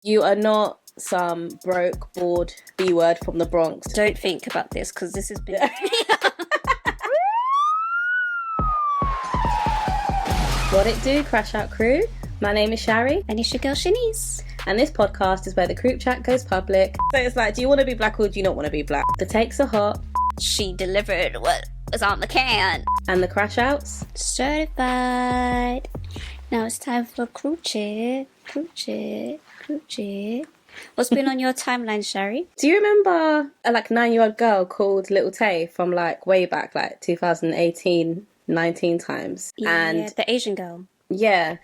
You are not some broke, bored B-word from the Bronx. Don't think about this because this has been... What it do, CrashOut Crew? My name is Shari. And it's your girl Shanice. And this podcast is where the group chat goes public. So it's like, do you want to be black or do you not want to be black? The takes are hot. She delivered what was on the can. And the crash outs? Certified. Now it's time for crew chat. Crew chat. Crew chat. What's been on your timeline, Shari? Do you remember a 9-year-old girl called Lil Tay from way back, 2018, 19 times? Yeah, and the Asian girl. Yeah.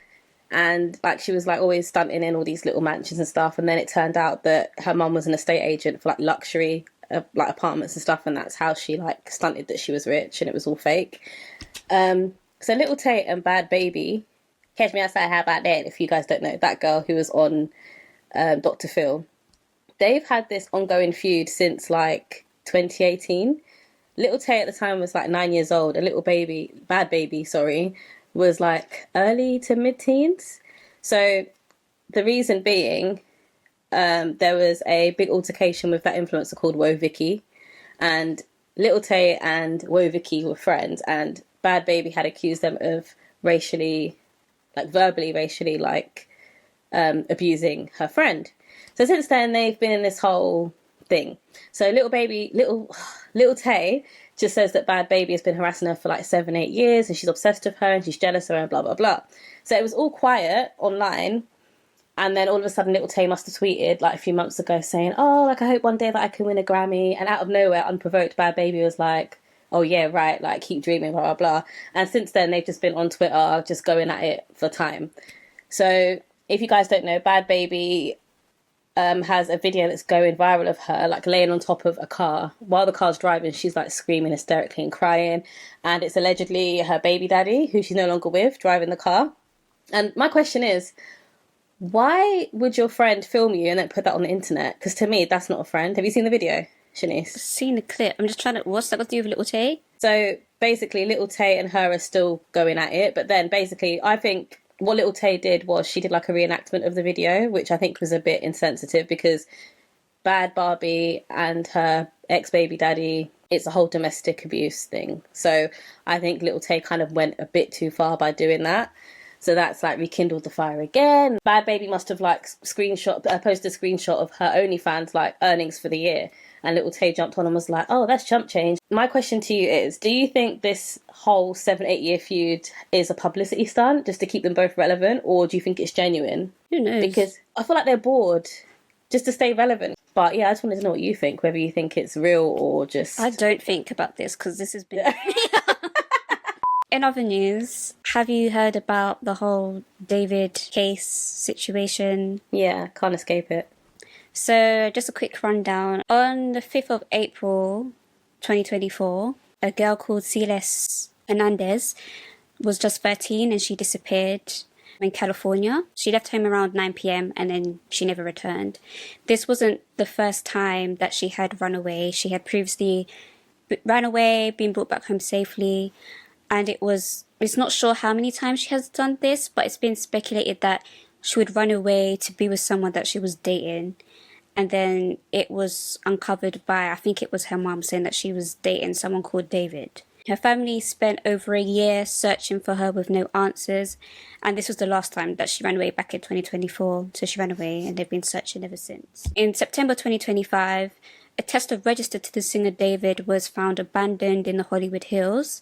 And she was always stunting in all these little mansions and stuff. And then it turned out that her mum was an estate agent for luxury apartments and stuff. And that's how she stunted that she was rich, and it was all fake. So Lil Tay and Bhad Bhabie, catch me outside, how about that? If you guys don't know, that girl who was on Dr. Phil, they've had this ongoing feud since 2018. Lil Tay at the time was 9 years old, and Bhad Bhabie, was early to mid-teens. So the reason being, there was a big altercation with that influencer called D4vd, and Lil Tay and D4vd were friends, and Bhad Bhabie had accused them of verbally racially abusing her friend. So since then they've been in this whole thing. So Lil Tay just says that Bhad Bhabie has been harassing her for 7-8 years, and she's obsessed with her and she's jealous of her and blah blah blah. So it was all quiet online, and then all of a sudden Lil Tay must have tweeted a few months ago saying, oh, I hope one day that I can win a Grammy. And out of nowhere, unprovoked, Bhad Bhabie was like, oh yeah, right, keep dreaming, blah blah blah. And since then they've just been on Twitter just going at it for time. So if you guys don't know, Bhad Bhabie has a video that's going viral of her laying on top of a car while the car's driving. She's screaming hysterically and crying, and it's allegedly her baby daddy, who she's no longer with, driving the car. And my question is, why would your friend film you and then put that on the internet? Because to me, that's not a friend. Have you seen the video, Shanice? Seen the clip. I'm just trying to... What's that got to do with Lil Tay? So basically, Lil Tay and her are still going at it, but then basically, I think what Lil Tay did was she did a reenactment of the video, which I think was a bit insensitive, because Bhad Bhabie and her ex-baby daddy, it's a whole domestic abuse thing. So I think Lil Tay kind of went a bit too far by doing that. So that's rekindled the fire again. Bhad Bhabie must have posted a screenshot of her OnlyFans earnings for the year. And Lil Tay jumped on and was like, oh, that's chump change. My question to you is, do you think this whole 7-8 year feud is a publicity stunt just to keep them both relevant? Or do you think it's genuine? Who knows? Because I feel like they're bored just to stay relevant. But yeah, I just wanted to know what you think, whether you think it's real or just... I don't think about this because this has been... In other news, have you heard about the whole David case situation? Yeah, can't escape it. So, just a quick rundown. On the 5th of April, 2024, a girl called Celeste Hernandez was just 13 and she disappeared in California. She left home around 9 p.m. and then she never returned. This wasn't the first time that she had run away. She had previously ran away, been brought back home safely, and it's not sure how many times she has done this, but it's been speculated that she would run away to be with someone that she was dating. And then it was uncovered by, I think it was her mom, saying that she was dating someone called David. Her family spent over a year searching for her with no answers. And this was the last time that she ran away, back in 2024. So she ran away and they've been searching ever since. In September 2025, a Tesla registered to the singer David was found abandoned in the Hollywood Hills.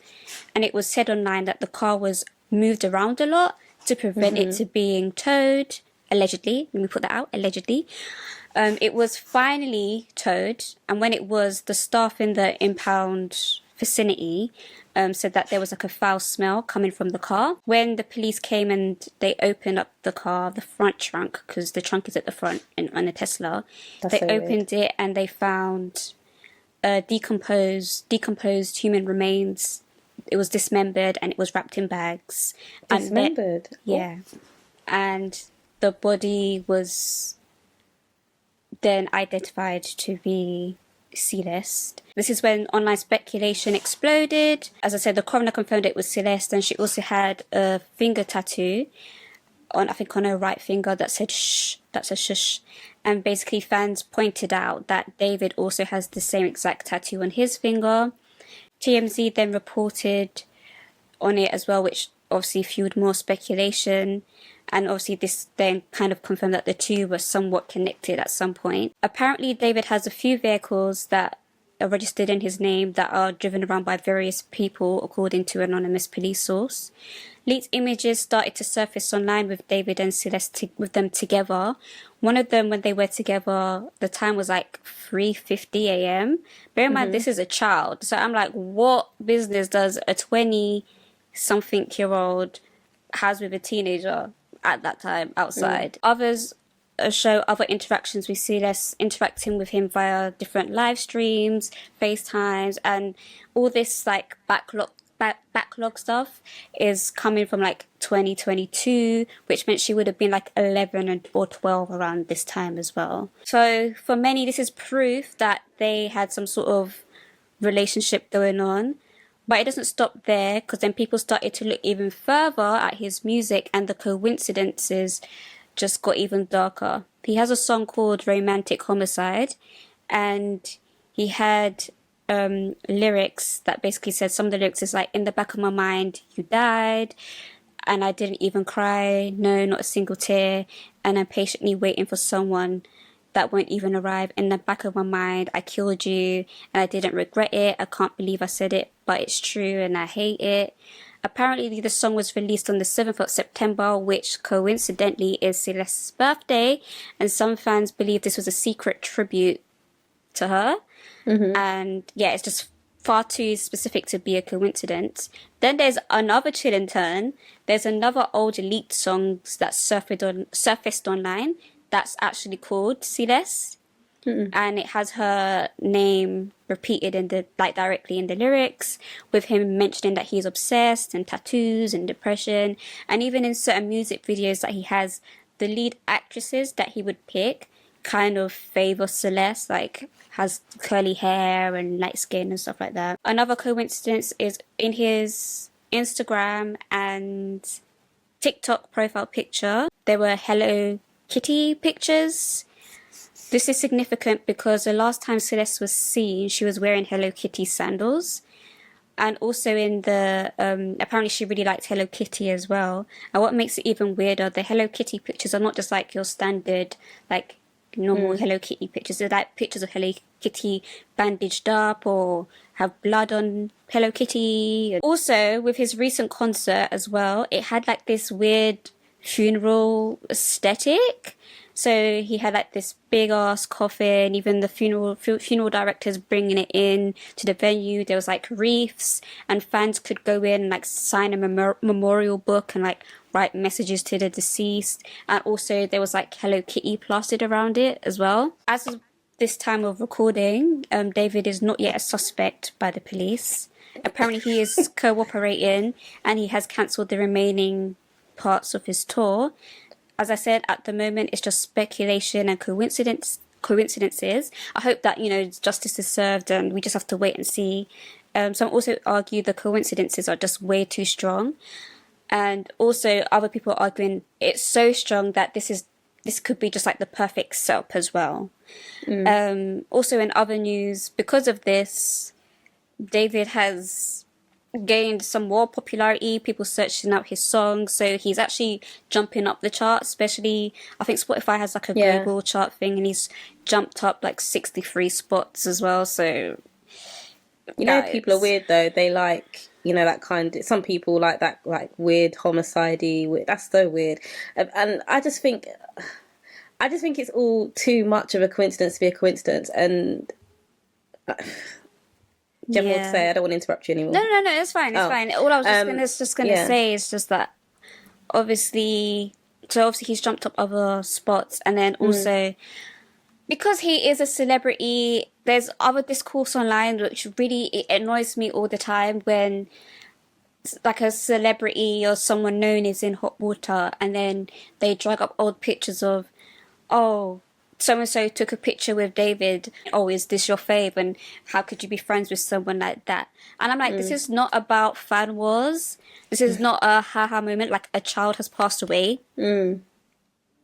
And it was said online that the car was moved around a lot to prevent it to being towed. Allegedly. Let me put that out. Allegedly. It was finally towed, and when it was, the staff in the impound vicinity said that there was a foul smell coming from the car. When the police came and they opened up the car, the front trunk, because the trunk is at the front on a Tesla, they opened it and they found decomposed human remains. It was dismembered and it was wrapped in bags. Dismembered? Yeah. And the body was then identified to be Celeste. This is when online speculation exploded. As I said, the coroner confirmed it was Celeste, and she also had a finger tattoo on, I think, on her right finger that said shh, that's a shush. And basically fans pointed out that David also has the same exact tattoo on his finger. TMZ then reported on it as well, which obviously fueled more speculation. And obviously this then kind of confirmed that the two were somewhat connected at some point. Apparently David has a few vehicles that are registered in his name that are driven around by various people, according to an anonymous police source. Leaked images started to surface online with David and Celeste with them together. One of them, when they were together, the time was like 3:50 a.m. Bear in mind, this is a child. So I'm like, what business does a 20-something-year-old has with a teenager at that time outside? Others show other interactions with Celeste, interacting with him via different live streams, FaceTimes, and all this like backlog stuff is coming from like 2022, which meant she would have been like 11 or 12 around this time as well. So for many, this is proof that they had some sort of relationship going on. But it doesn't stop there, because then people started to look even further at his music, and the coincidences just got even darker. He has a song called Romantic Homicide, and he had lyrics that basically said, some of the lyrics is like, in the back of my mind, you died, and I didn't even cry, no, not a single tear, and I'm patiently waiting for someone that won't even arrive. In the back of my mind, I killed you, and I didn't regret it. I can't believe I said it, but it's true, and I hate it. Apparently, the song was released on the 7th of September, which coincidentally is Celeste's birthday, and some fans believe this was a secret tribute to her. And yeah, it's just far too specific to be a coincidence. Then there's another chill in turn. There's another old leaked song that surfaced online that's actually called Celeste. And it has her name repeated in the directly in the lyrics, with him mentioning that he's obsessed and tattoos and depression, and even in certain music videos that he has, the lead actresses that he would pick kind of favor Celeste, like has curly hair and light skin and stuff like that. Another coincidence is in his Instagram and TikTok profile picture, there were Hello Kitty pictures. This is significant because the last time Celeste was seen, she was wearing Hello Kitty sandals. And also in the, apparently she really liked Hello Kitty as well. And what makes it even weirder, the Hello Kitty pictures are not just like your standard, like normal Hello Kitty pictures. They're like pictures of Hello Kitty bandaged up or have blood on Hello Kitty. Also, with his recent concert as well, it had like this weird funeral aesthetic. So he had like this big ass coffin, even the funeral directors bringing it in to the venue. There was like wreaths, and fans could go in and like sign a memorial book and like write messages to the deceased. And also there was like Hello Kitty plastered around it as well. As of this time of recording, David is not yet a suspect by the police. Apparently he is cooperating, and he has cancelled the remaining parts of his tour. As I said, at the moment, it's just speculation and coincidences. I hope that, justice is served, and we just have to wait and see. Some also argue the coincidences are just way too strong. And also other people are arguing it's so strong that this could be just like the perfect setup as well. Also in other news, because of this, David has gained some more popularity, people searching out his songs, so he's actually jumping up the chart. Especially I think Spotify has like a global chart thing, and he's jumped up like 63 spots as well. So people are weird though. They like that kind of, some people like that, like weird homicide-y, that's so weird. And I just think it's all too much of a coincidence to be a coincidence. And do you have more to say? I don't want to interrupt you anymore. No, it's fine. It's fine. All I was just gonna say is just that obviously he's jumped up other spots, and then also because he is a celebrity, there's other discourse online which really it annoys me all the time when like a celebrity or someone known is in hot water, and then they drag up old pictures of so-and-so took a picture with David. Oh, is this your fave? And how could you be friends with someone like that? And I'm like, this is not about fan wars. This is not a haha moment. Like, a child has passed away.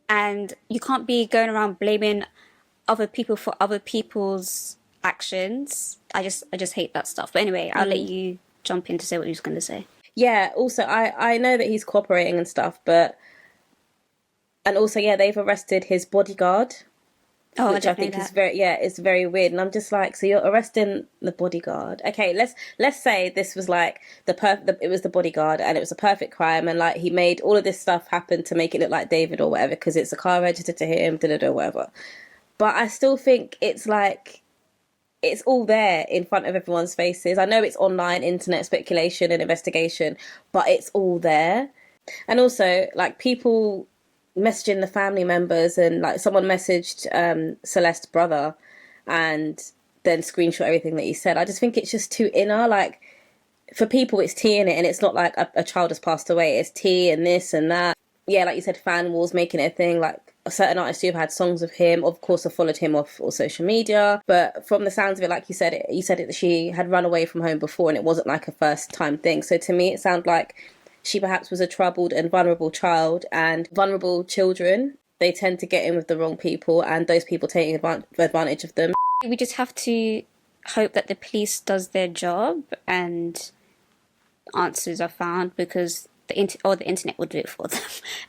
And you can't be going around blaming other people for other people's actions. I just hate that stuff. But anyway, I'll let you jump in to say what you was going to say. Yeah, also, I know that he's cooperating and stuff, but... And also, yeah, they've arrested his bodyguard. Oh, Which I think is it's very weird. And I'm just like, so you're arresting the bodyguard. Okay, let's say this was like it was the bodyguard and it was a perfect crime, and like he made all of this stuff happen to make it look like David or whatever, because it's a car registered to him, whatever. But I still think it's like, it's all there in front of everyone's faces. I know it's online internet speculation and investigation, but it's all there. And also, like, people messaging the family members, and like someone messaged Celeste's brother and then screenshot everything that he said. I just think it's just too inner. Like, for people, it's tea in it, and it's not like a child has passed away. It's tea and this and that. Yeah, like you said, fan wars making it a thing. Like, a certain artist who have had songs of him, of course, have followed him off all social media. But from the sounds of it, like you said that she had run away from home before, and it wasn't like a first time thing. So to me, it sounded like she perhaps was a troubled and vulnerable child, and vulnerable children, they tend to get in with the wrong people, and those people taking advantage of them. We just have to hope that the police does their job and answers are found, because the internet will do it for them.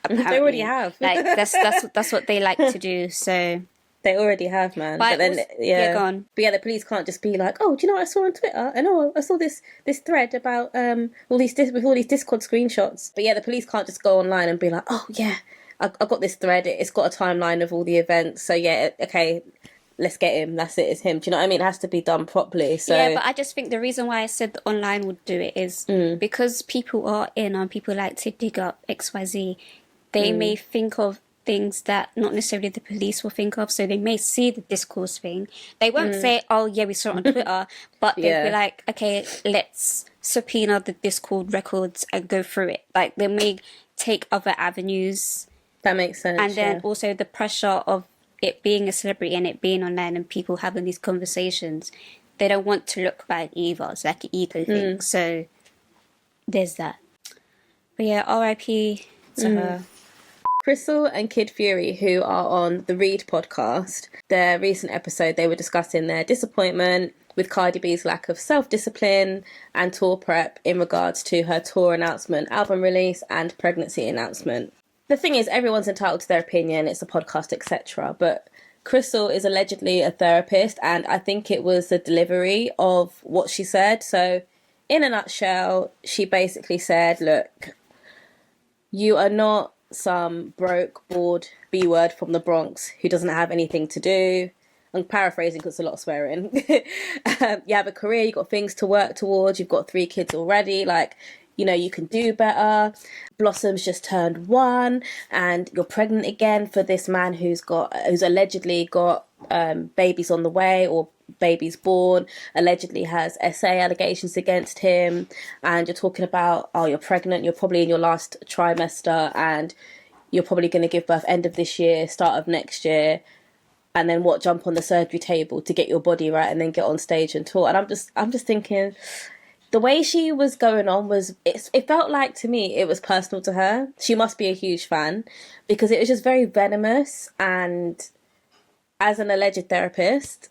Apparently. They already have. Like, that's what they like to do. So they already have, man. But then, go on. But yeah, the police can't just be like, oh, do you know what I saw on Twitter? And I saw this thread about all these Discord screenshots. But yeah, the police can't just go online and be like, oh yeah, I got this thread. It's got a timeline of all the events. So yeah, okay, let's get him. That's it. It's him. Do you know what I mean? It has to be done properly. So yeah, but I just think the reason why I said the online would do it is because people are in and people like to dig up XYZ. They may think of things that not necessarily the police will think of, so they may see the discourse thing. They won't say, oh yeah, we saw it on Twitter, but they'll be like, okay, let's subpoena the Discord records and go through it. Like, they may take other avenues. That makes sense. And then also the pressure of it being a celebrity and it being online and people having these conversations, they don't want to look bad either. It's like an ego thing. So there's that. But yeah, RIP to her. Crissle and Kid Fury, who are on the Read podcast, their recent episode, they were discussing their disappointment with Cardi B's lack of self-discipline and tour prep in regards to her tour announcement, album release, and pregnancy announcement. The thing is, everyone's entitled to their opinion, it's a podcast, etc. But Crissle is allegedly a therapist, and I think it was the delivery of what she said. So, in a nutshell, she basically said, look, you are not some broke, bored B-word from the Bronx who doesn't have anything to do. I'm paraphrasing because it's a lot of swearing. You have a career, you've got things to work towards, you've got 3 kids already, like, you know, you can do better. Blossom's just turned 1 and you're pregnant again for this man who's allegedly got babies on the way, or babies born, allegedly has SA allegations against him, and you're talking about, oh, you're pregnant, you're probably in your last trimester, and you're probably going to give birth end of this year, start of next year, and then jump on the surgery table to get your body right and then get on stage and tour. And I'm just thinking, the way she was going on it felt like, to me, it was personal to her. She must be a huge fan, because it was just very venomous. And as an alleged therapist,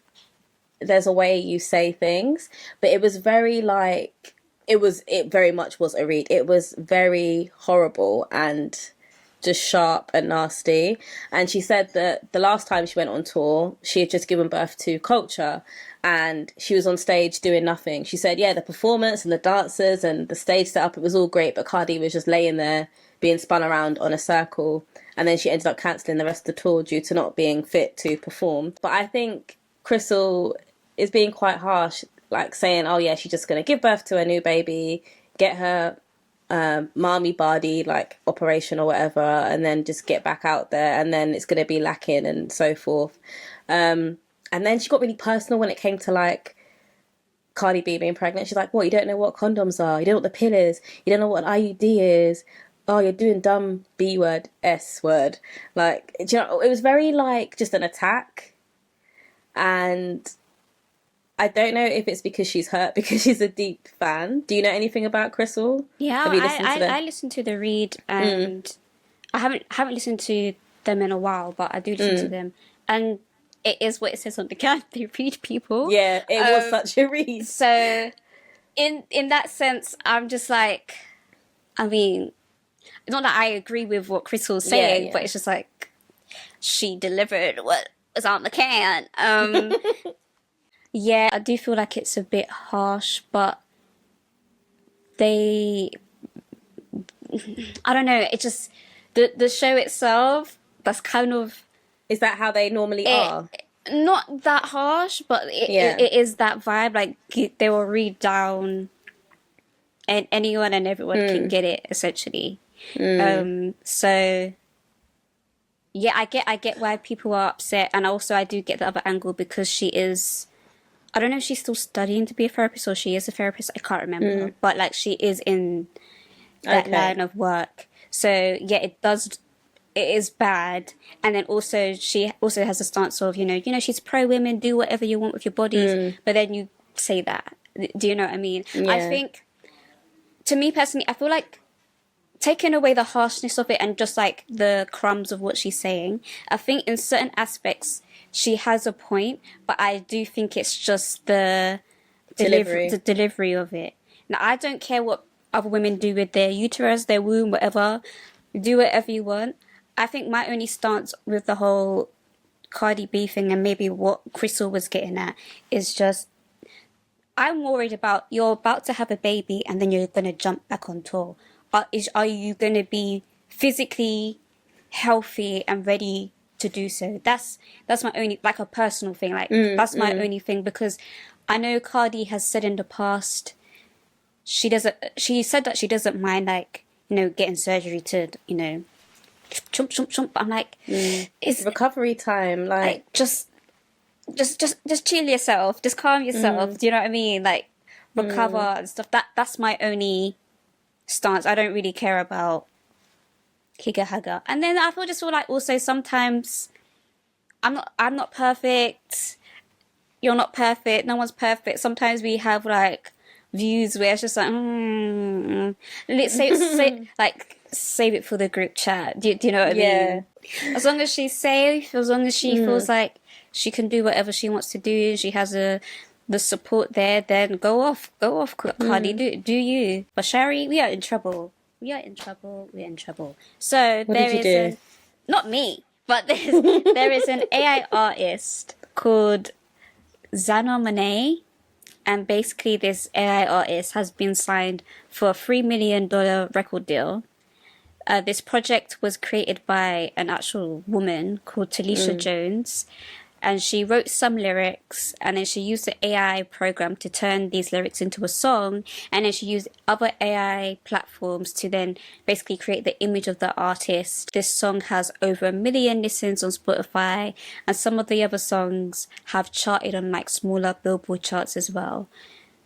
there's a way you say things, but it was very like, it very much was a read. It was very horrible and just sharp and nasty. And she said that the last time she went on tour, she had just given birth to Culture, and she was on stage doing nothing. She said, yeah, the performance and the dancers and the stage setup, it was all great, but Cardi was just laying there being spun around on a circle, and then she ended up cancelling the rest of the tour due to not being fit to perform. But I think Crissle is being quite harsh, like saying, oh yeah, she's just going to give birth to a new baby, get her mommy body, like, operation or whatever, and then just get back out there, and then it's going to be lacking and so forth. And then she got really personal when it came to, like, Cardi B being pregnant. She's like, what, you don't know what condoms are? You don't know what the pill is? You don't know what an IUD is? oh, you're doing dumb B word, S word. Like, do you know, it was very like just an attack. And I don't know if it's because she's hurt because she's a deep fan. Do you know anything about Crissle? Yeah, Have you listened to them? I listened to the read, and I haven't listened to them in a while, but I do listen to them, and it is what it says on the can. They read people. Yeah, it was such a read. So, in that sense, I'm just like, I mean, not that I agree with what Crystal's saying, but it's just like she delivered what was on the can. Yeah, I do feel like it's a bit harsh, but I don't know, it just, the show itself, that's kind of... Is that how they normally are? Not that harsh, but it is that vibe, like, they will read down, and anyone and everyone can get it, essentially. So... yeah, I get why people are upset, and also I do get the other angle because she is... I don't know if she's still studying to be a therapist or she is a therapist. I can't remember. But, like, she is in that line of work. So, yeah, it is bad. And then also, she also has a stance of, you know, she's pro-women, do whatever you want with your bodies. But then you say that. Do you know what I mean? Yeah. I think, to me personally, I feel like taking away the harshness of it and just, like, the crumbs of what she's saying, I think in certain aspects... she has a point, but I do think it's just the delivery of it. Now, I don't care what other women do with their uterus, their womb, whatever. Do whatever you want. I think my only stance with the whole Cardi B thing and maybe what Crystal was getting at is just, I'm worried about you're about to have a baby and then you're going to jump back on tour. Are you going to be physically healthy and ready to do so? That's my only, like, a personal thing, like that's my only thing, because I know Cardi has said in the past she said that she doesn't mind, like, you know, getting surgery to, you know, chump. I'm like, it's recovery time, like just chill yourself, just calm yourself. Do you know what I mean? Like, recover and stuff. That's my only stance. I don't really care about Higa Haga. And then I just feel like also sometimes I'm not perfect. You're not perfect. No one's perfect. Sometimes we have, like, views where it's just like, let's save it for the group chat. Do you know what I mean? As long as she's safe, as long as she feels like she can do whatever she wants to do, she has the support there, then go off, Cardi, do you. But Shari, we are in trouble. We're in trouble. So what did you do? Not me, but there is an AI artist called Xania Monet, and basically this AI artist has been signed for a $3 million record deal. This project was created by an actual woman called Talisha Jones, and she wrote some lyrics, and then she used the AI program to turn these lyrics into a song, and then she used other AI platforms to then basically create the image of the artist. This song has over 1 million listens on Spotify, and some of the other songs have charted on, like, smaller Billboard charts as well.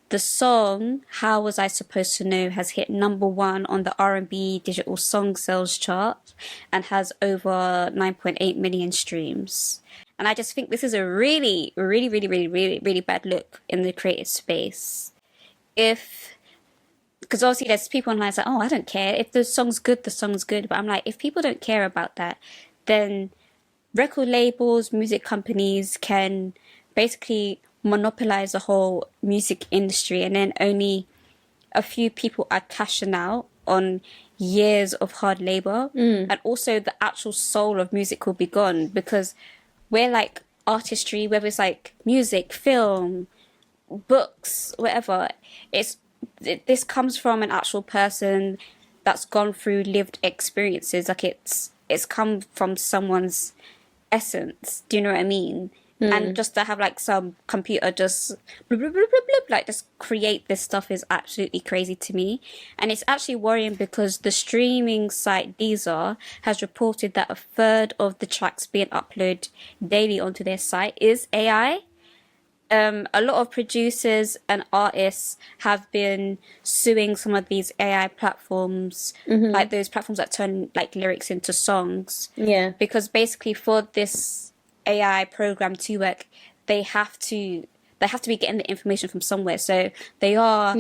The song, How Was I Supposed to Know, has hit #1 on the R&B digital song sales chart and has over 9.8 million streams. And I just think this is a really, really, really, really, really, really bad look in the creative space. Because obviously there's people online that say, oh, I don't care. If the song's good, the song's good. But I'm like, if people don't care about that, then record labels, music companies can basically monopolize the whole music industry, and then only a few people are cashing out on years of hard labor. And also the actual soul of music will be gone, because we're like artistry, whether it's like music, film, books, whatever, this comes from an actual person that's gone through lived experiences. Like, it's come from someone's essence. Do you know what I mean? And just to have, like, some computer just blah, blah, blah, blah, blah, like, just create this stuff is absolutely crazy to me. And it's actually worrying because the streaming site Deezer has reported that 1/3 of the tracks being uploaded daily onto their site is AI. a lot of producers and artists have been suing some of these AI platforms, like those platforms that turn like lyrics into songs. Yeah. Because basically for this AI program to work, they have to be getting the information from somewhere. So they are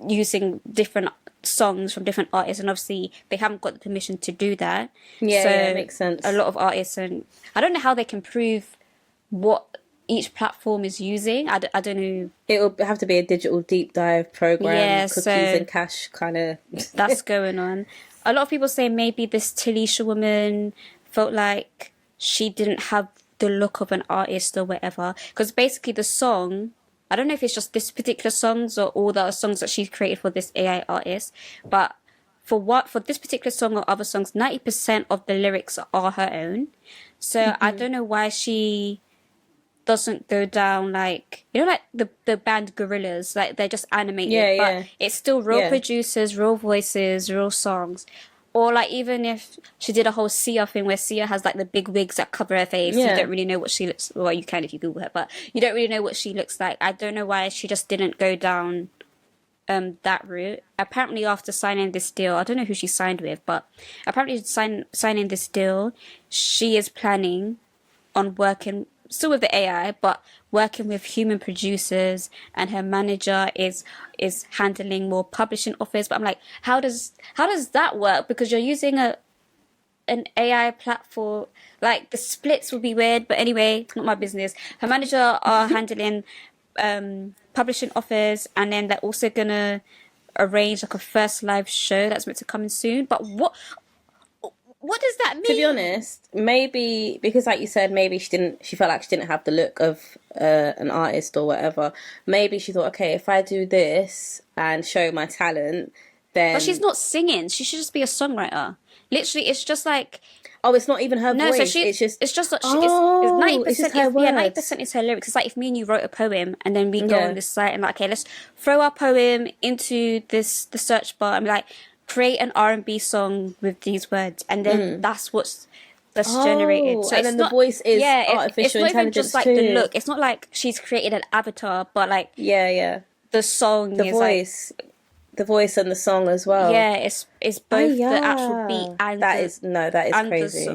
using different songs from different artists, and obviously they haven't got the permission to do that. Yeah, so yeah, makes sense. A lot of artists, and I don't know how they can prove what each platform is using. I don't know. It will have to be a digital deep dive program, Yeah, cookies so and cash kind of. That's going on. A lot of people say maybe this Talisha woman felt like she didn't have the look of an artist or whatever. Because basically the song, I don't know if it's just this particular songs or all the songs that she's created for this AI artist, but for this particular song or other songs, 90% of the lyrics are her own. So I don't know why she doesn't go down like, you know, like the band Gorillaz, like they're just animated, but it's still real producers, real voices, real songs. Or like even if she did a whole Sia thing where Sia has like the big wigs that cover her face, you don't really know what she looks. Well, you can if you Google her, but you don't really know what she looks like. I don't know why she just didn't go down that route. Apparently, after signing this deal, I don't know who she signed with, but apparently signing this deal, she is planning on working still with the AI, but working with human producers, and her manager is handling more publishing offers. But I'm like, how does that work? Because you're using an AI platform. Like the splits will be weird, but anyway, it's not my business. Her manager are handling publishing offers, and then they're also gonna arrange like a first live show that's meant to come in soon. But what does that mean? To be honest, maybe because, like you said, maybe she felt like she didn't have the look of an artist or whatever. Maybe she thought, okay, if I do this and show my talent, then. But she's not singing. She should just be a songwriter. Literally, it's just like. Oh, it's not even her voice. So it's just like it's 90%. Yeah, 90% is her lyrics. It's like if me and you wrote a poem and then we go on this site and like, okay, let's throw our poem into the search bar and be like, create an R&B song with these words, and then that's generated. So and then the voice is artificial intelligence. It's not even just like too. the look. It's not like she's created an avatar, but like the song, the voice, like, the voice and the song as well. Yeah, it's both the actual beat and that is crazy.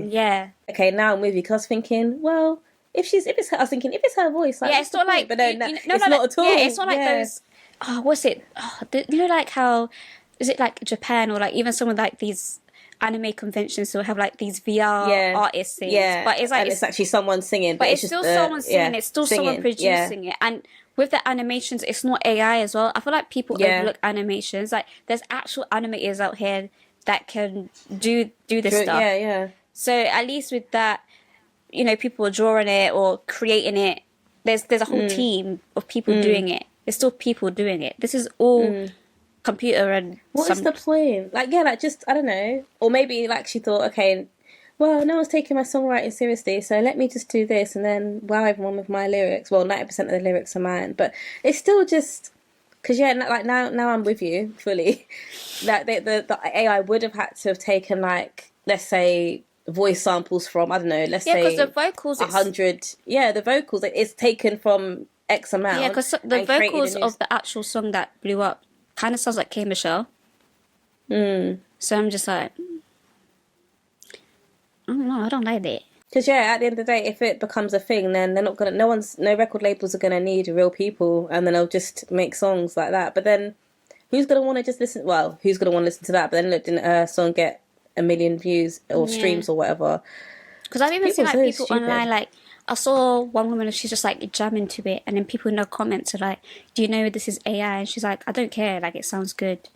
Okay, now I'm with you because I was thinking, well, if it's her, I was thinking if it's her voice, like, it's not like, but no, it's not at all. Yeah, it's not like those. Oh, what's it? Oh, you know, like how. Is it like Japan or like even some of like these anime conventions will have like these VR artists things? Yeah, but it's like it's actually someone singing, but it's still someone singing. It's still singing, someone producing it. And with the animations, it's not AI as well. I feel like people overlook animations. Like there's actual animators out here that can do this stuff. Yeah, yeah. So at least with that, you know, people are drawing it or creating it. There's a whole team of people doing it. There's still people doing it. This is all. Computer and what is the point? Like, like just I don't know, or maybe like she thought, okay, well, no one's taking my songwriting seriously, so let me just do this, and then wow, everyone with my lyrics. Well, 90% of the lyrics are mine, but it's still just because like now I'm with you fully. That the AI would have had to have taken like, let's say, voice samples from, I don't know, let's say because the vocals 100. Yeah, the vocals it's taken from X amount. Yeah, because the vocals of the actual song that blew up kind of sounds like K Michelle. So I'm just like, I don't know, I don't like that. Because at the end of the day, if it becomes a thing, then they're not gonna. No record labels are gonna need real people, and then they'll just make songs like that. But then, who's gonna want to just listen? Well, who's gonna want to listen to that? But then didn't a song get 1 million views or streams or whatever? Because I've even seen like people online like. I saw one woman, she's just like jamming to it, and then people in the comments are like, do you know this is AI? And she's like, I don't care, like it sounds good.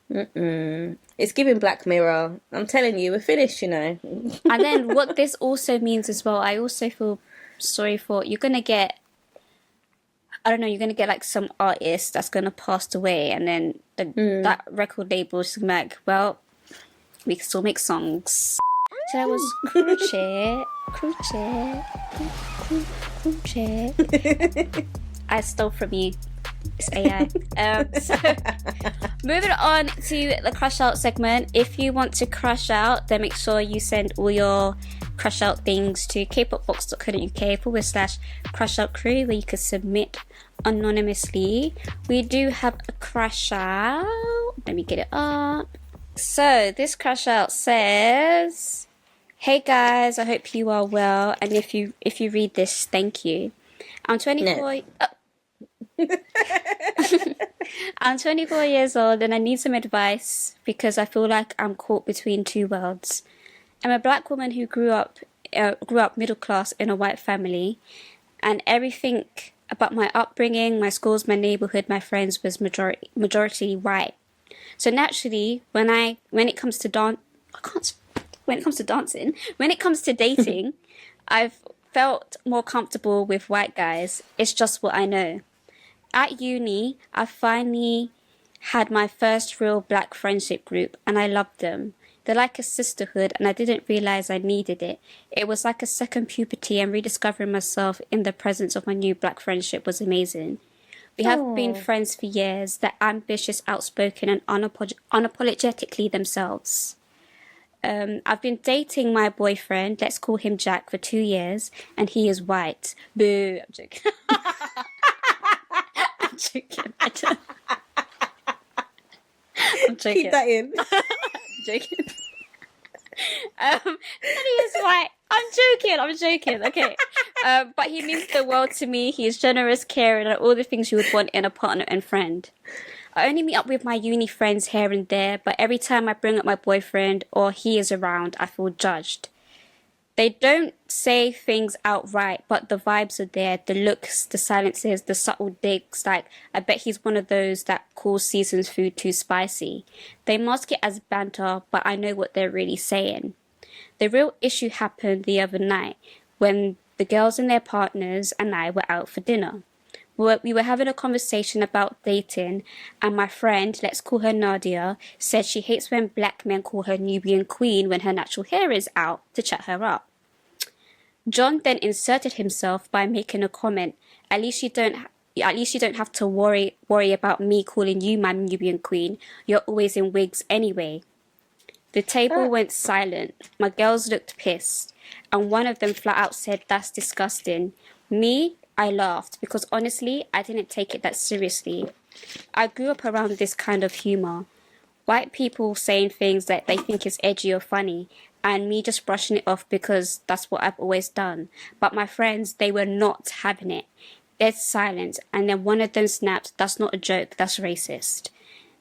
It's giving Black Mirror. I'm telling you, we're finished, you know. And then what this also means as well, I also feel sorry for, you're going to get like some artist that's going to pass away, and then that record label is like, well, we can still make songs. So that was crochet. I stole from you. It's AI. So moving on to the crash out segment. If you want to crash out, then make sure you send all your crash out things to kpopbox.co.uk/CrashOut Crew, where you can submit anonymously. We do have a crash out. Let me get it up. So this crash out says, "Hey guys, I hope you are well, and if you read this, thank you. I'm 24. No. I'm 24 years old and I need some advice because I feel like I'm caught between two worlds. I'm a black woman who grew up middle class in a white family, and everything about my upbringing, my schools, my neighborhood, my friends was majority white. So naturally, when it comes to dating, I've felt more comfortable with white guys. It's just what I know. At uni, I finally had my first real black friendship group, and I loved them. They're like a sisterhood, and I didn't realize I needed it. It was like a second puberty, and rediscovering myself in the presence of my new black friendship was amazing. We have been friends for years. They're ambitious, outspoken, and unapologetically themselves. I've been dating my boyfriend, let's call him Jack, for 2 years, and he is white. Boo, I'm joking. I'm joking. I'm joking. Keep that in. I'm joking. And he is white. I'm joking. Okay. But he means the world to me. He is generous, caring, and all the things you would want in a partner and friend. I only meet up with my uni friends here and there, but every time I bring up my boyfriend or he is around, I feel judged. They don't say things outright, but the vibes are there, the looks, the silences, the subtle digs, like, I bet he's one of those that calls season's food too spicy. They mask it as banter, but I know what they're really saying. The real issue happened the other night when the girls and their partners and I were out for dinner. We were having a conversation about dating, and my friend, let's call her Nadia, said she hates when black men call her Nubian queen when her natural hair is out to chat her up. John then inserted himself by making a comment, at least you don't have to worry about me calling you my Nubian queen. You're always in wigs anyway. The table went silent. My girls looked pissed, and one of them flat out said, "That's disgusting." Me, I laughed because honestly, I didn't take it that seriously. I grew up around this kind of humor. White people saying things that they think is edgy or funny, and me just brushing it off because that's what I've always done. But my friends, they were not having it. Dead silence, and then one of them snapped, "That's not a joke, that's racist."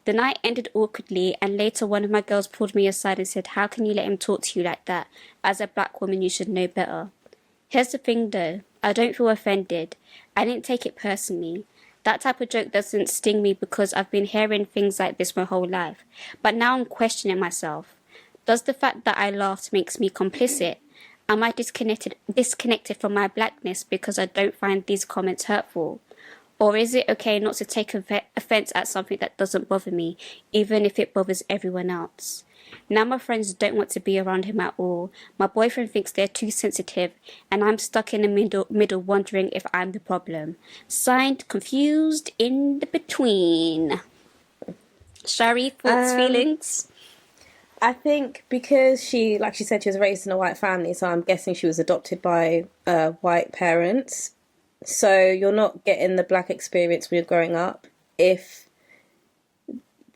The night ended awkwardly, and later one of my girls pulled me aside and said, "How can you let him talk to you like that? As a black woman, you should know better." Here's the thing though, I don't feel offended. I didn't take it personally. That type of joke doesn't sting me because I've been hearing things like this my whole life. But now I'm questioning myself. Does the fact that I laughed makes me complicit? Am I disconnected from my blackness because I don't find these comments hurtful? Or is it okay not to take offense at something that doesn't bother me, even if it bothers everyone else? Now my friends don't want to be around him at all. My boyfriend thinks they're too sensitive, and I'm stuck in the middle wondering if I'm the problem. Signed, confused, in the between. Shari, thoughts, feelings? I think because she, like she said, she was raised in a white family, so I'm guessing she was adopted by white parents. So you're not getting the black experience when you're growing up if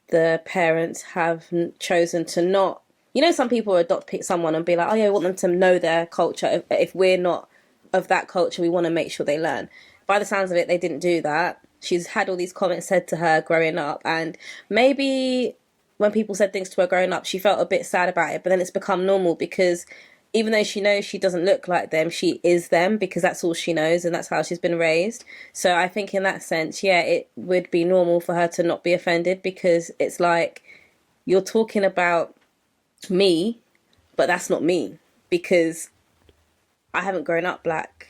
the parents have chosen to not. You know, some people adopt someone and be like, oh yeah, we want them to know their culture. If we're not of that culture, we want to make sure they learn. By the sounds of it, they didn't do that. She's had all these comments said to her growing up, and maybe when people said things to her growing up, she felt a bit sad about it, but then it's become normal because even though she knows she doesn't look like them, she is them because that's all she knows and that's how she's been raised. So I think in that sense, yeah, it would be normal for her to not be offended because it's like, you're talking about me, but that's not me because I haven't grown up black.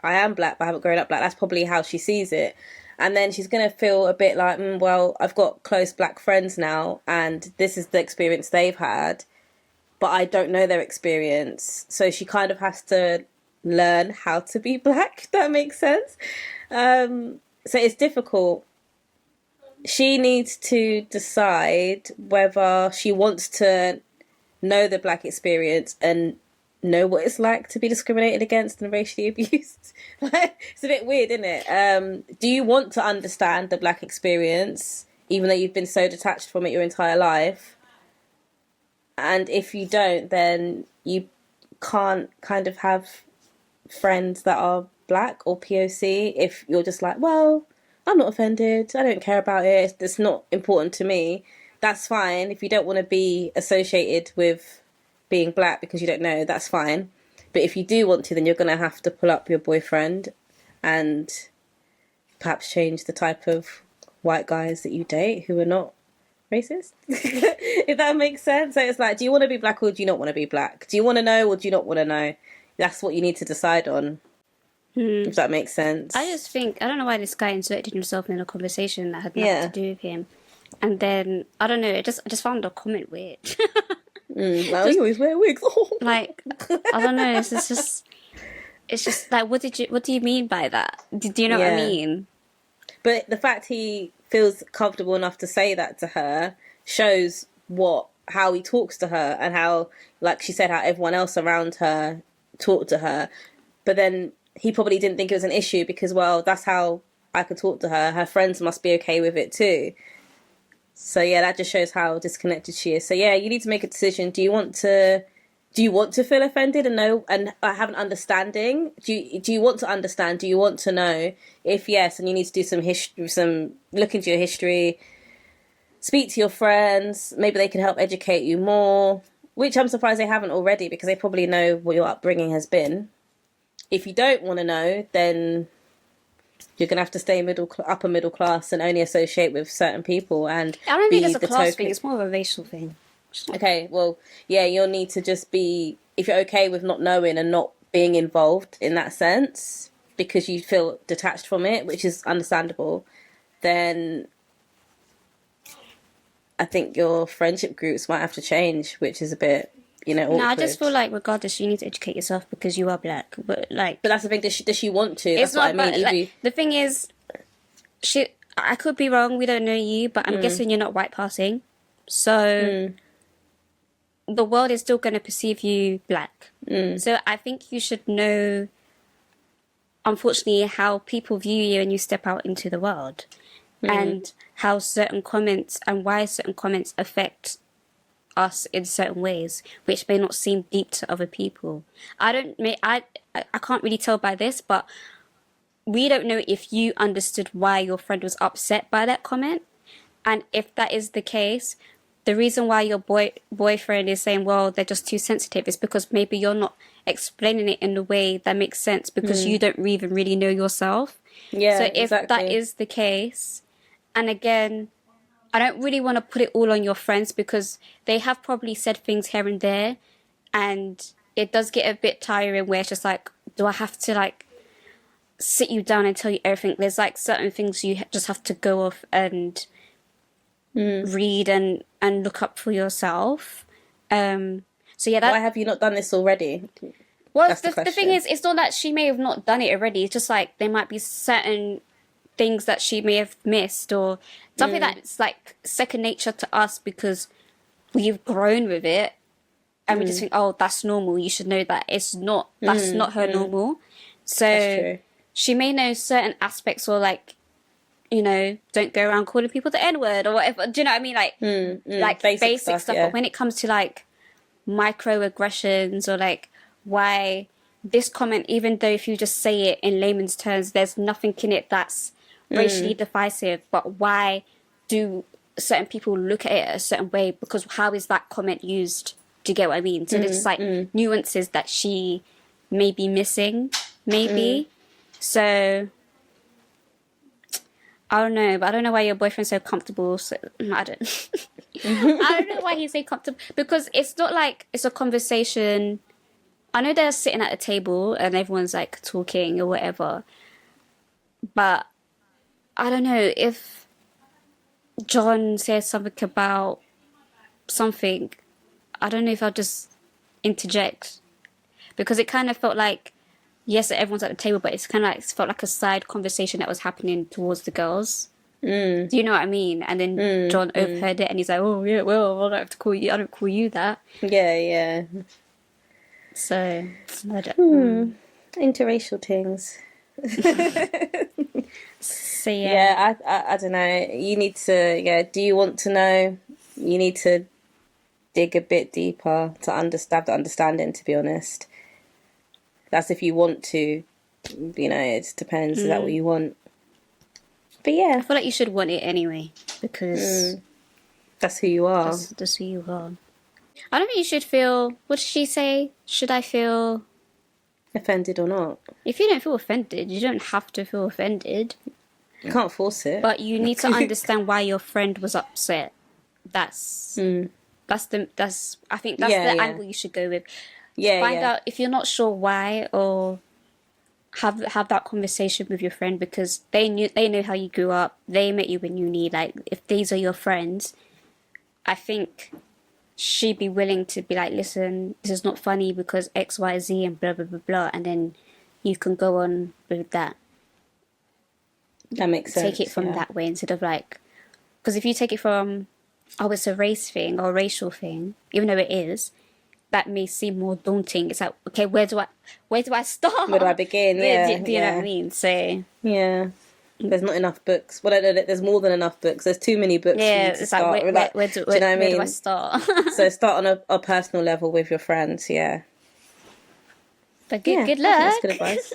I am black, but I haven't grown up black. That's probably how she sees it. And then she's going to feel a bit like, well, I've got close black friends now and this is the experience they've had, but I don't know their experience. So she kind of has to learn how to be black, if that makes sense. So it's difficult. She needs to decide whether she wants to know the black experience and know what it's like to be discriminated against and racially abused. It's a bit weird, isn't it? Do you want to understand the Black experience, even though you've been so detached from it your entire life? And if you don't, then you can't kind of have friends that are Black or POC if you're just like, well, I'm not offended, I don't care about it, it's not important to me. That's fine. If you don't want to be associated with being Black because you don't know, that's fine. But if you do want to, then you're going to have to pull up your boyfriend and perhaps change the type of white guys that you date who are not racist. If that makes sense. So it's like, do you want to be Black or do you not want to be Black? Do you want to know or do you not want to know? That's what you need to decide on. If that makes sense. I just think, I don't know why this guy inserted himself in a conversation that had nothing to do with him. And then, I don't know, I just found the comment weird. Like, you always wear wigs. Like, I don't know, it's just like, what do you mean by that? Do you know what I mean? But the fact he feels comfortable enough to say that to her shows how he talks to her and how, like she said, how everyone else around her talked to her. But then he probably didn't think it was an issue because, well, that's how I could talk to her. Her friends must be okay with it too. So yeah, that just shows how disconnected she is. So yeah, you need to make a decision. Do you want to feel offended and know and have an understanding? Do you want to understand? Do you want to know? If yes, and you need to do some look into your history, speak to your friends. Maybe they can help educate you more. Which I'm surprised they haven't already because they probably know what your upbringing has been. If you don't want to know, then you're going to have to stay upper middle class and only associate with certain people. And I don't think it's a class thing, it's more of a racial thing. Okay, well, yeah, you'll need to just be, if you're okay with not knowing and not being involved in that sense, because you feel detached from it, which is understandable, then I think your friendship groups might have to change, which is a bit, awkward. No, I just feel like regardless, you need to educate yourself because you are Black. But that's the thing. Does she want to? That's what I mean. Like, the thing is, I could be wrong. We don't know you, but I'm guessing you're not white passing, so the world is still going to perceive you Black. So I think you should know, unfortunately, how people view you when you step out into the world, and how certain comments and why certain comments affect us in certain ways, which may not seem deep to other people. I can't really tell by this, but we don't know if you understood why your friend was upset by that comment. And if that is the case, the reason why your boyfriend is saying, well, they're just too sensitive, is because maybe you're not explaining it in a way that makes sense because you don't even really know yourself. Yeah, so if that is the case, and again, I don't really want to put it all on your friends because they have probably said things here and there, and it does get a bit tiring where it's just like, do I have to like sit you down and tell you everything? There's like certain things you just have to go off and read and look up for yourself. So yeah, why have you not done this already? Well, the thing is, it's not that she may have not done it already. It's just like there might be certain things that she may have missed or something that's like second nature to us because we've grown with it and we just think, oh, that's normal, you should know that. It's not, that's not her normal. So she may know certain aspects or like, don't go around calling people the N-word or whatever. Do you know what I mean? Like basic stuff. Yeah. But when it comes to like microaggressions or like why this comment, even though if you just say it in layman's terms, there's nothing in it that's racially divisive, but why do certain people look at it a certain way? Because how is that comment used? Do you get what I mean? So there's like nuances that she may be missing, maybe. So I don't know, but I don't know why your boyfriend's so comfortable. So I don't I don't know why he's so comfortable, because it's not like it's a conversation. I know they're sitting at a table and everyone's like talking or whatever, but I don't know if John says something about something, I don't know if I'll just interject, because it kind of felt like, yes, everyone's at the table, but it's kind of like, it felt like a side conversation that was happening towards the girls. Do you know what I mean? And then John overheard it and he's like, oh yeah, well, I don't have to call you, I don't call you that. Yeah. So, I don't, Interracial things. so yeah. Yeah, I don't know. You need to, do you want to know? You need to dig a bit deeper to understand the understanding, to be honest. That's if you want to, it depends. Is that what you want? But yeah. I feel like you should want it anyway, because That's who you are. that's who you are. I don't think you should feel, what did she say? Should I feel... Offended or not. If you don't feel offended, you don't have to feel offended. You can't force it. But you need to understand why your friend was upset. I think that's the angle you should go with. Find out if you're not sure why, or have that conversation with your friend, because they know how you grew up. They met you when you need, like, if these are your friends, I think she'd be willing to be like, listen, this is not funny because X, Y, Z and blah blah blah blah, and then you can go on with that. That makes sense. Take it from that way instead of like, because if you take it from, oh, it's a race thing or a racial thing, even though it is, that may seem more daunting. It's like, okay, where do I start? Where do I begin? Yeah. Do you know what I mean? So yeah, there's not enough books. Well, there's more than enough books. There's too many books. Yeah, for you to it's start. like, where do I start? So start on a personal level with your friends. Yeah. But good luck. That's good advice.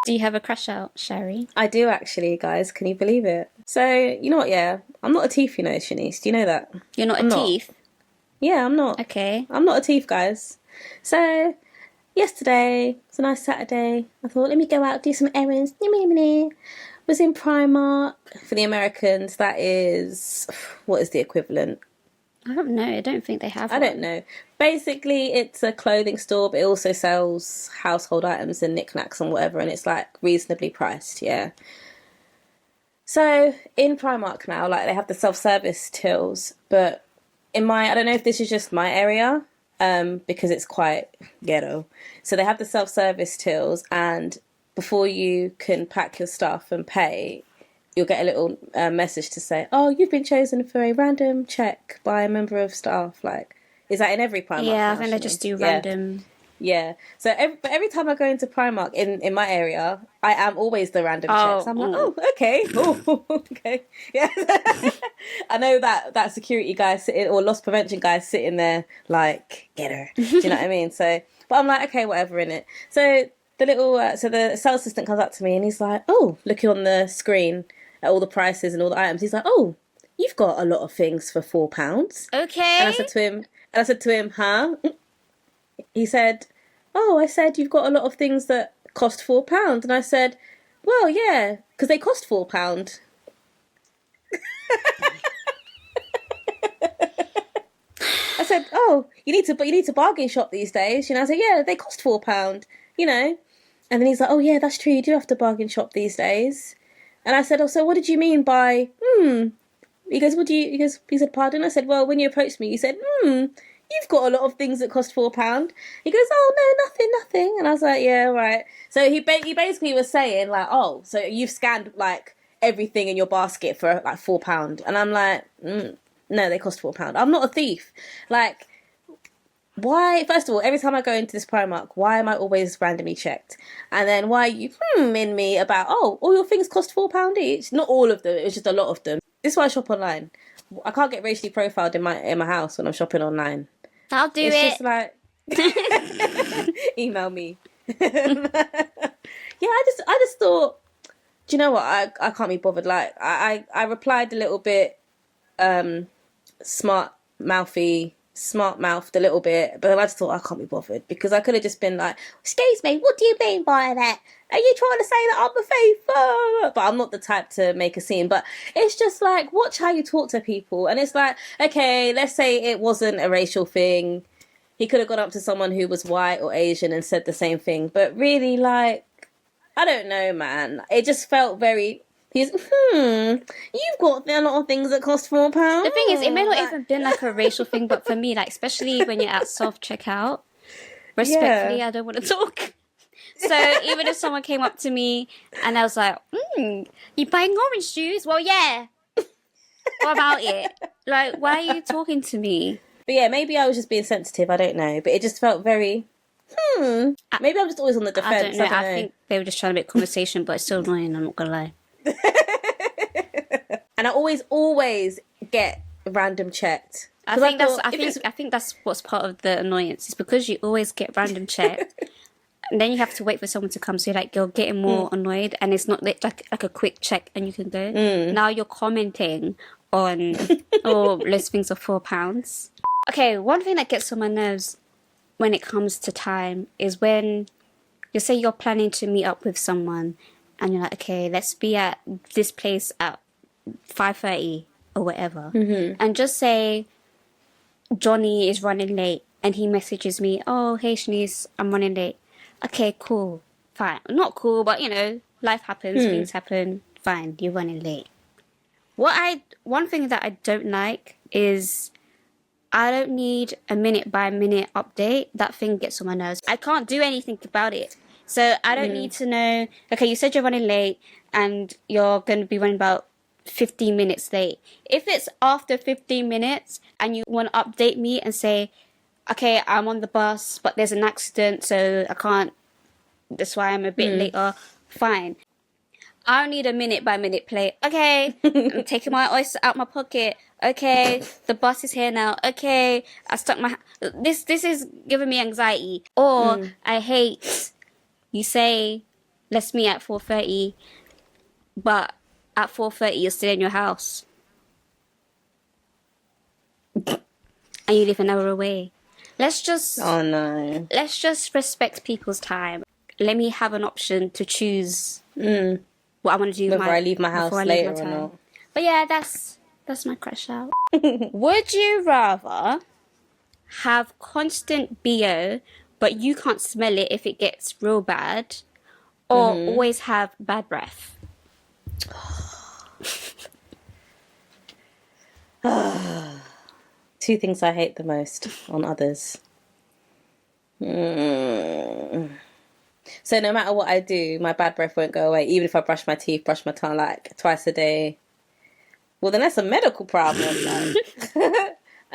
Do you have a crush out, Shari? I do actually, guys. Can you believe it? So, you know what, I'm not a thief, Shanice. Do you know that? You're not a thief? Yeah, I'm not. Okay. I'm not a thief, guys. So, yesterday, it's a nice Saturday. I thought, let me go out, do some errands. Was in Primark. For the Americans, that is... What is the equivalent? I don't know. I don't think they have one. I don't know. Basically, it's a clothing store, but it also sells household items and knickknacks and whatever, and it's like reasonably priced, yeah. So in Primark now, like they have the self-service tills, but I don't know if this is just my area, because it's quite ghetto. So they have the self-service tills, and before you can pack your stuff and pay, you'll get a little message to say, oh, you've been chosen for a random check by a member of staff. Like, is that in every Primark? Yeah, I think they just do random. Yeah. So every time I go into Primark in my area, I am always the random checks. I'm like, oh, okay. Oh, okay. Yeah. I know that security guy sitting, or loss prevention guy sitting there like, get her. Do you know what I mean? So, but I'm like, okay, whatever, innit? So the sales assistant comes up to me and he's like, oh, looking on the screen at all the prices and all the items. He's like, oh, you've got a lot of things for £4. Okay. And I said to him, huh? He said, oh, I said you've got a lot of things that cost £4. And I said, well, yeah, because they cost £4. I said, oh, you need to bargain shop these days. I said, yeah, they cost £4, And then he's like, oh yeah, that's true. You do have to bargain shop these days. And I said, oh, so what did you mean by, He goes, he said, pardon? I said, well, when you approached me, you said, you've got a lot of things that cost £4. He goes, oh, no, nothing. And I was like, yeah, right. So he basically was saying, like, oh, so you've scanned, like, everything in your basket for, like, £4. And I'm like, no, they cost £4. I'm not a thief. Like, why, first of all, every time I go into this Primark, why am I always randomly checked? And then why are you in me about, oh, all your things cost £4 each? Not all of them, it was just a lot of them. This is why I shop online. I can't get racially profiled in my house when I'm shopping online. I'll do it. It's just like, email me. Yeah, I just thought, do you know what? I can't be bothered. Like, I replied a little bit smart mouthed a little bit, but I just thought I can't be bothered, because I could have just been like, excuse me, what do you mean by that? Are you trying to say that I'm a thief? But I'm not the type to make a scene. But it's just like, watch how you talk to people. And it's like, okay, let's say it wasn't a racial thing. He could have gone up to someone who was white or Asian and said the same thing. But really, like, I don't know, man. It just felt very... you've got a lot of things that cost £4. The thing is, it may not even been like a racial thing, but for me, like, especially when you're at self-checkout, respectfully, I don't want to talk. So even if someone came up to me and I was like, you buying orange juice? Well, yeah. What about it? Like, why are you talking to me? But yeah, maybe I was just being sensitive. I don't know. But it just felt very, maybe I'm just always on the defense. I don't know. I think they were just trying to make conversation, but it's still annoying. I'm not gonna lie. And I always get random checked. I think that's what's part of the annoyance. It's because you always get random checked, and then you have to wait for someone to come. So you're getting more annoyed, and it's not like a quick check and you can go. Now you're commenting on listings of £4. Okay, one thing that gets on my nerves when it comes to time is when you say you're planning to meet up with someone, and you're like, okay, let's be at this place at 5:30 or whatever, and just say Johnny is running late, and he messages me, oh, hey Shanice, I'm running late. Okay, cool, fine. Not cool, but life happens, things happen, fine, you're running late. One thing that I don't like is I don't need a minute by minute update. That thing gets on my nerves. I can't do anything about it. So I don't need to know, okay, you said you're running late and you're going to be running about 15 minutes late. If it's after 15 minutes and you want to update me and say, okay, I'm on the bus, but there's an accident, so I can't, that's why I'm a bit later, fine. I don't need a minute by minute play. Okay, I'm taking my oyster out my pocket. Okay, the bus is here now. Okay, I stuck my... This is giving me anxiety. Or I hate... You say, let's meet at 4:30, but at 4:30 you're still in your house. And you live an hour away. Let's just... Oh, no. Let's just respect people's time. Let me have an option to choose what I want to do Before I leave my house later or not. But yeah, that's my crash out. Would you rather have constant BO, but you can't smell it if it gets real bad, or always have bad breath? Two things I hate the most on others. So no matter what I do, my bad breath won't go away. Even if I brush my teeth, brush my tongue like twice a day. Well, then that's a medical problem.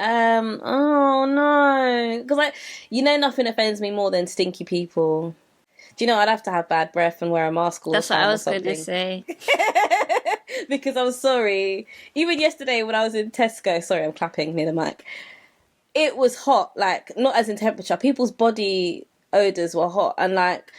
Oh no, because nothing offends me more than stinky people. Do you know I'd have to have bad breath and wear a mask all the time? That's what I was going to say. Because I'm sorry. Even yesterday when I was in Tesco, sorry, I'm clapping near the mic. It was hot, like not as in temperature. People's body odors were hot, and like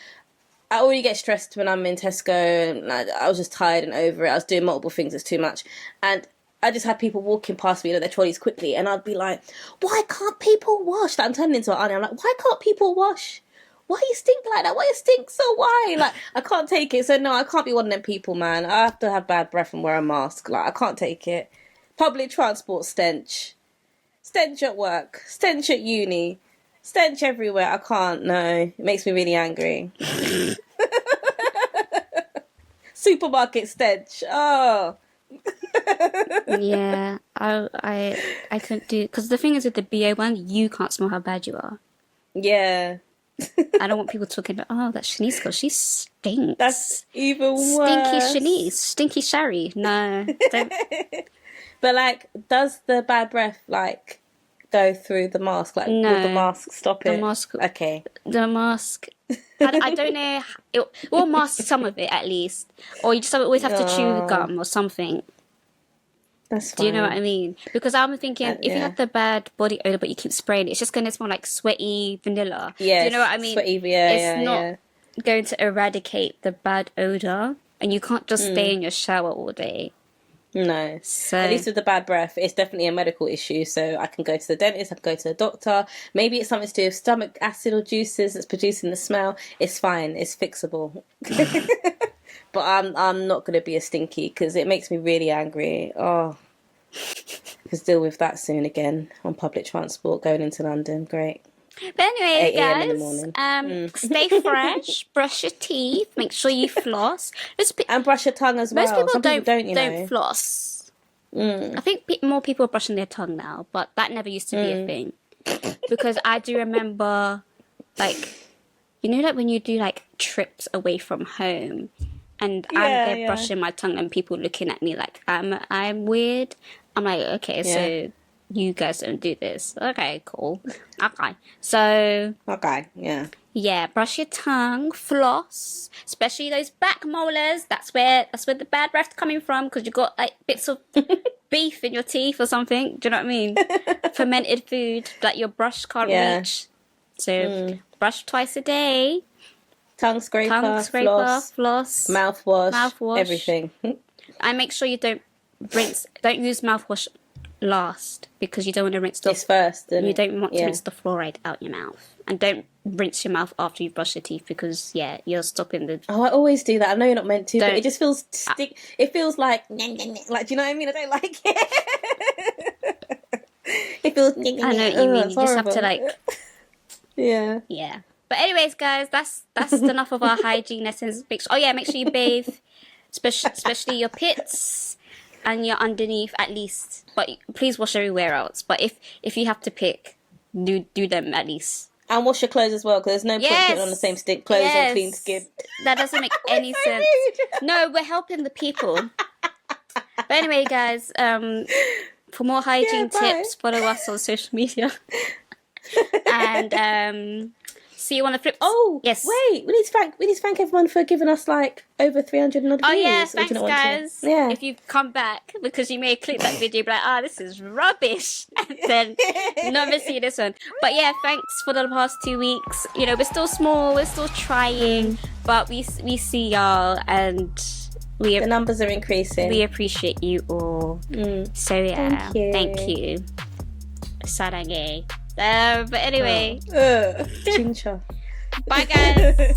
I already get stressed when I'm in Tesco, and like, I was just tired and over it. I was doing multiple things, it's too much, and I just had people walking past me, their trolleys quickly, and I'd be like, why can't people wash? Like, I'm turning into an auntie. I'm like, why can't people wash? Why you stink like that? Why you stink so why? Like, I can't take it. So no, I can't be one of them people, man. I have to have bad breath and wear a mask. Like, I can't take it. Public transport stench. Stench at work. Stench at uni. Stench everywhere. I can't, no. It makes me really angry. Supermarket stench. Oh. Yeah, I couldn't do... Because the thing is with the BO one, you can't smell how bad you are. Yeah. I don't want people talking about, oh, that's Shanice girl, she stinks. That's even worse. Stinky Shanice, stinky Shari. No, don't. But like, does the bad breath like go through the mask? Like, No. will the mask stop it? The mask. Okay. The mask. I don't know. It will mask some of it at least, or you just always have to chew gum or something. That's fine. Do you know what I mean? Because I'm thinking, if you have the bad body odor but you keep spraying it, it's just going to smell like sweaty vanilla. Yeah. Do you know what I mean? Sweaty, it's not going to eradicate the bad odor, and you can't just stay in your shower all day. No. So at least with the bad breath, it's definitely a medical issue. So I can go to the dentist, I can go to the doctor. Maybe it's something to do with stomach acid or juices that's producing the smell. It's fine. It's fixable. But I'm not going to be a stinky because it makes me really angry. Oh, because deal with that soon again on public transport going into London. Great. But anyway, 8 a.m. in the morning. Stay fresh, brush your teeth, make sure you floss. And brush your tongue as well. Most people Some don't, people don't, you know. floss. I think more people are brushing their tongue now, but that never used to be a thing. Because I do remember, like, like when you do like trips away from home, and I'm there brushing my tongue, and people looking at me like I'm weird. I'm like, okay, so you guys don't do this. Okay, cool. Okay. So Okay, yeah. yeah, brush your tongue, floss, especially those back molars. That's where the bad breath's coming from, because you got like bits of beef in your teeth or something. Do you know what I mean? Fermented food that your brush can't reach. So brush twice a day. Tongue scraper, floss, mouthwash, everything. And make sure you don't use mouthwash last, because you don't want to rinse This first. You don't want to rinse the fluoride out your mouth. And don't rinse your mouth after you brush your teeth, because you're stopping the... Oh, I always do that. I know you're not meant to, but it just feels it feels like do you know what I mean? I don't like it. It feels I know what you mean. You just have to like... Yeah. But anyways, guys, that's enough of our hygiene lessons. Make sure you bathe, especially your pits and your underneath at least. But please wash everywhere else. But if you have to pick, do them at least. And wash your clothes as well, because there's no point putting on the same clothes on clean skin. That doesn't make any sense. No, we're helping the people. But anyway, guys, for more hygiene tips, follow us on social media. And see you on the flip. Oh, yes. Wait, we need to thank everyone for giving us like over 300 and odd views. Oh yeah, thanks guys. Yeah. If you've come back, because you may click that video, be like, this is rubbish, and then never see this one. But yeah, thanks for the past 2 weeks. You know, we're still small, we're still trying, but we see y'all, and the numbers are increasing. We appreciate you all. So yeah, thank you. Sarage. But anyway, Chincha. Bye guys.